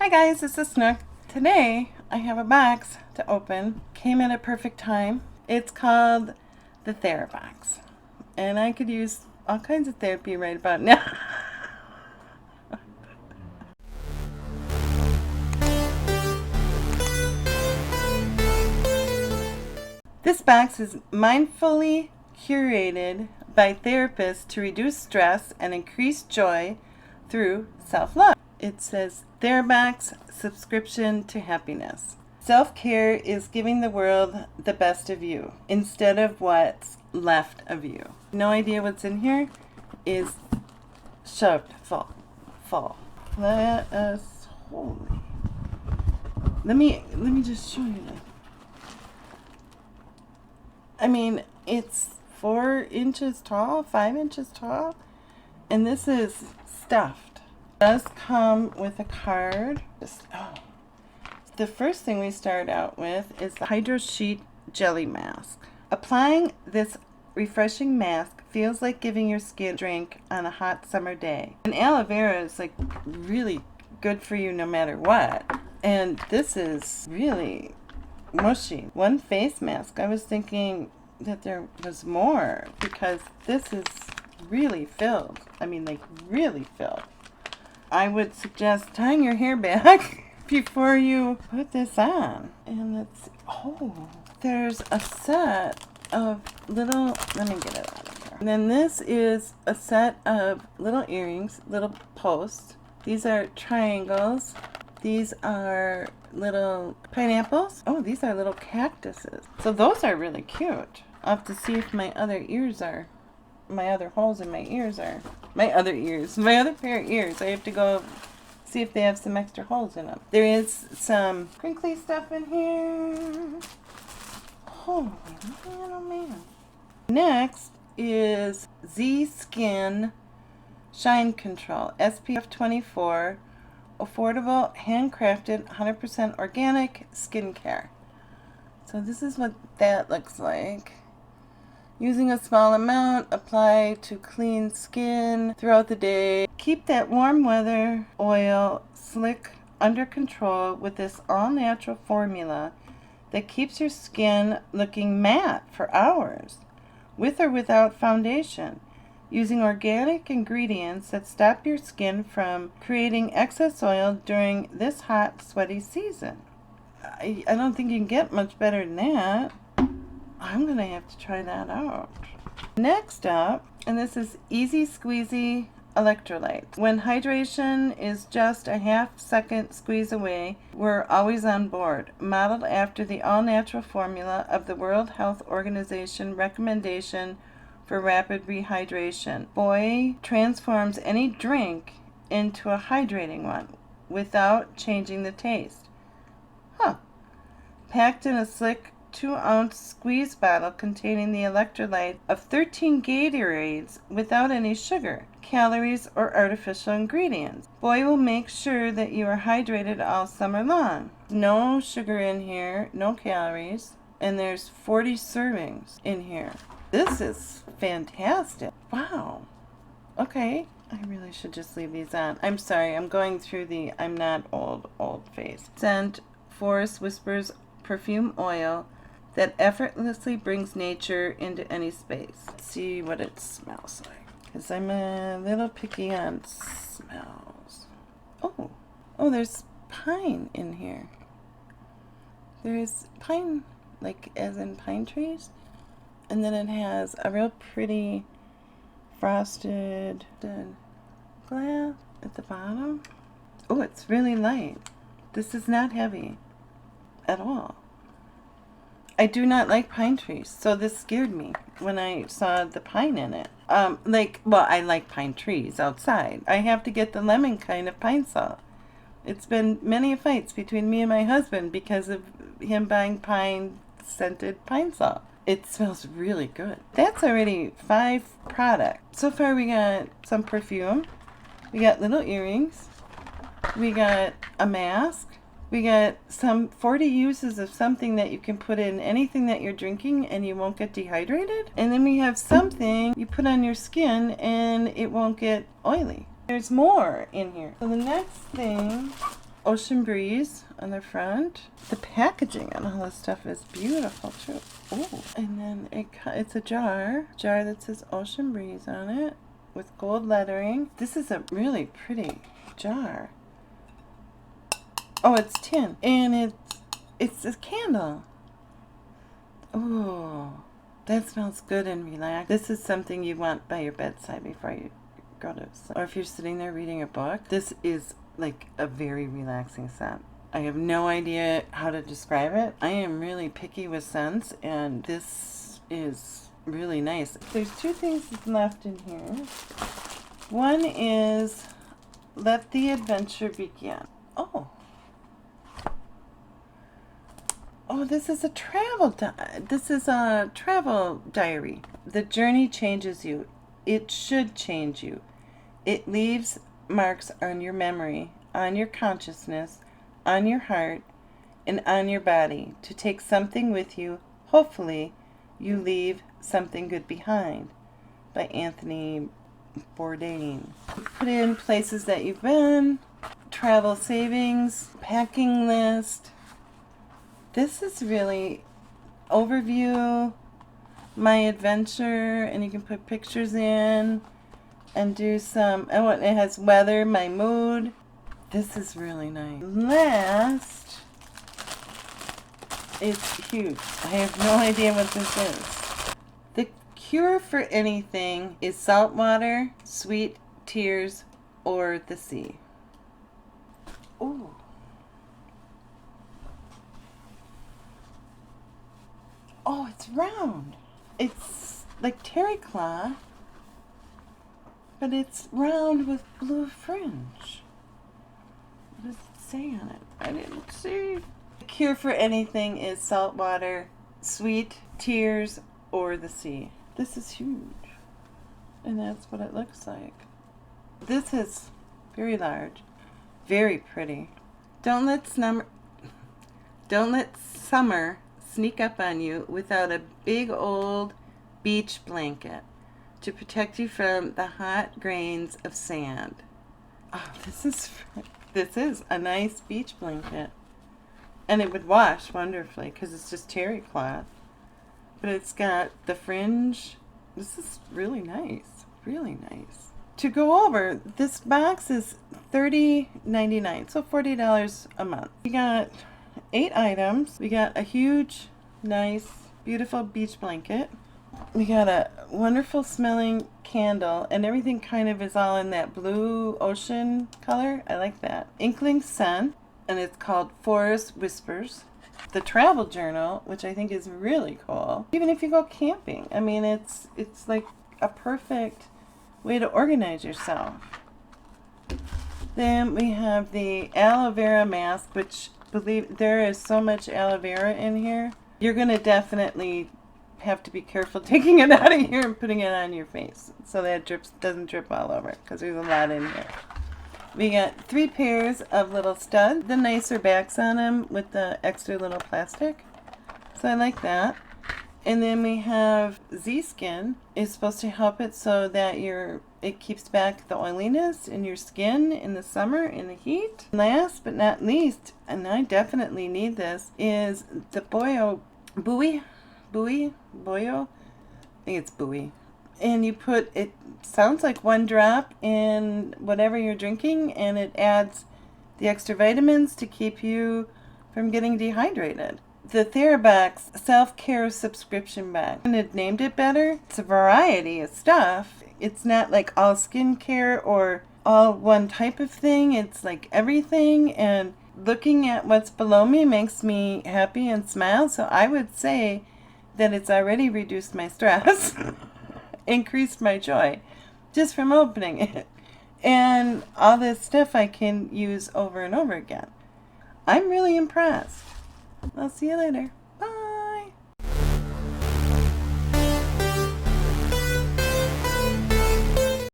Hi guys, this is Snook. Today I have a box to open. Came at a perfect time. It's called the Therabox. And I could use all kinds of therapy right about now. This box is mindfully curated by therapists to reduce stress and increase joy through self-love. It says Therabox subscription to happiness. Self-care is giving the world the best of you instead of what's left of you. No idea what's in here. Is Shoppe full. Let us holy. Let me just show you that. I mean, it's 4 inches tall, 5 inches tall, and this is stuffed. It does come with a card. The first thing we start out with is the Hydro Sheet Jelly Mask. Applying this refreshing mask feels like giving your skin a drink on a hot summer day. And aloe vera is like really good for you no matter what. And this is really mushy. One face mask. I was thinking that there was more because this is really filled. I mean, like really filled. I would suggest tying your hair back before you put this on. And it's, there's a set of little, let me get it out of here. And then this is a set of little earrings, little posts. These are triangles. These are little pineapples. Oh, these are little cactuses. So those are really cute. I'll have to see if my other ears are, my other holes in my ears are, my other pair of ears. I have to go see if they have some extra holes in them. There is some crinkly stuff in here. Holy man, oh man. Next is Zkin Shine Control, SPF 24, affordable, handcrafted, 100% organic skincare. So this is what that looks like. Using a small amount, apply to clean skin throughout the day. Keep that warm weather oil slick under control with this all-natural formula that keeps your skin looking matte for hours, with or without foundation, using organic ingredients that stop your skin from creating excess oil during this hot, sweaty season. I don't think you can get much better than that. I'm going to have to try that out. Next up, and this is Easy Squeezy Electrolytes. When hydration is just a half-second squeeze away, we're always on board. Modeled after the all-natural formula of the World Health Organization recommendation for rapid rehydration, Buoy transforms any drink into a hydrating one without changing the taste. Packed in a slick 2-ounce squeeze bottle containing the electrolyte of 13 Gatorades without any sugar, calories, or artificial ingredients. Buoy will make sure that you are hydrated all summer long. No sugar in here, no calories, and there's 40 servings in here. This is fantastic. Wow. Okay, I really should just leave these on. I'm sorry, I'm going through the I'm not old phase. Scent Forest Whispers Perfume Oil that effortlessly brings nature into any space. Let's see what it smells like, because I'm a little picky on smells. Oh, there's pine in here. There's pine, like as in pine trees, and then it has a real pretty frosted glass at the bottom. Oh, it's really light. This is not heavy at all. I do not like pine trees, so this scared me when I saw the pine in it. I like pine trees outside. I have to get the lemon kind of pine salt. It's been many fights between me and my husband because of him buying scented pine salt. It smells really good. That's already 5 products. So far we got some perfume, we got little earrings, we got a mask, we got some 40 uses of something that you can put in anything that you're drinking and you won't get dehydrated. And then we have something you put on your skin and it won't get oily. There's more in here. So the next thing Ocean Breeze on the front. The packaging on all this stuff is beautiful too. Oh, and then it's a jar that says Ocean Breeze on it with gold lettering. This is a really pretty jar. Oh, it's tin, and it's a candle. Oh, that smells good and relaxed. This is something you want by your bedside before you go to sleep. Or if you're sitting there reading a book, this is like a very relaxing scent. I have no idea how to describe it. I am really picky with scents, and this is really nice. There's two things left in here. One is Let the Adventure Begin. Oh, this is a travel diary. The journey changes you. It should change you. It leaves marks on your memory, on your consciousness, on your heart, and on your body. To take something with you, hopefully, you leave something good behind. By Anthony Bourdain. Put in places that you've been, travel savings, packing list. This is really overview, my adventure, and you can put pictures in and do some, oh, it has weather, my mood. This is really nice. Last, it's huge. I have no idea what this is. The cure for anything is salt water, sweet tears, or the sea. Ooh. Oh, it's round. It's like terry cloth, but it's round with blue fringe. What does it say on it? I didn't see. The cure for anything is salt water, sweet tears, or the sea. This is huge, and that's what it looks like. This is very large, very pretty. Don't let summer sneak up on you without a big old beach blanket to protect you from the hot grains of sand. Oh, this is a nice beach blanket, and it would wash wonderfully because it's just terry cloth, but it's got the fringe. This is really nice, really nice. To go over, this box is $30.99, so $40 a month. We got 8 items. We got a huge, nice, beautiful beach blanket. We got a wonderful smelling candle, and everything kind of is all in that blue ocean color. I like that. Inkling scent, and it's called Forest Whispers. The travel journal, which I think is really cool. Even if you go camping, I mean, it's like a perfect way to organize yourself. Then we have the aloe vera mask, which, believe there is so much aloe vera in here. You're going to definitely have to be careful taking it out of here and putting it on your face so that it doesn't drip all over, because there's a lot in here. We got 3 pairs of little studs, the nicer backs on them with the extra little plastic. So I like that. And then we have Zkin. It's supposed to help it so that it keeps back the oiliness in your skin in the summer in the heat. Last but not least, and I definitely need this, is the Buoy. I think it's Buoy. And you put, it sounds like 1 drop in whatever you're drinking, and it adds the extra vitamins to keep you from getting dehydrated. The Therabox self-care subscription bag. And it named it better. It's a variety of stuff. It's not like all skincare or all one type of thing. It's like everything, and looking at what's below me makes me happy and smile. So I would say that it's already reduced my stress, increased my joy just from opening it. And all this stuff I can use over and over again. I'm really impressed. I'll see you later.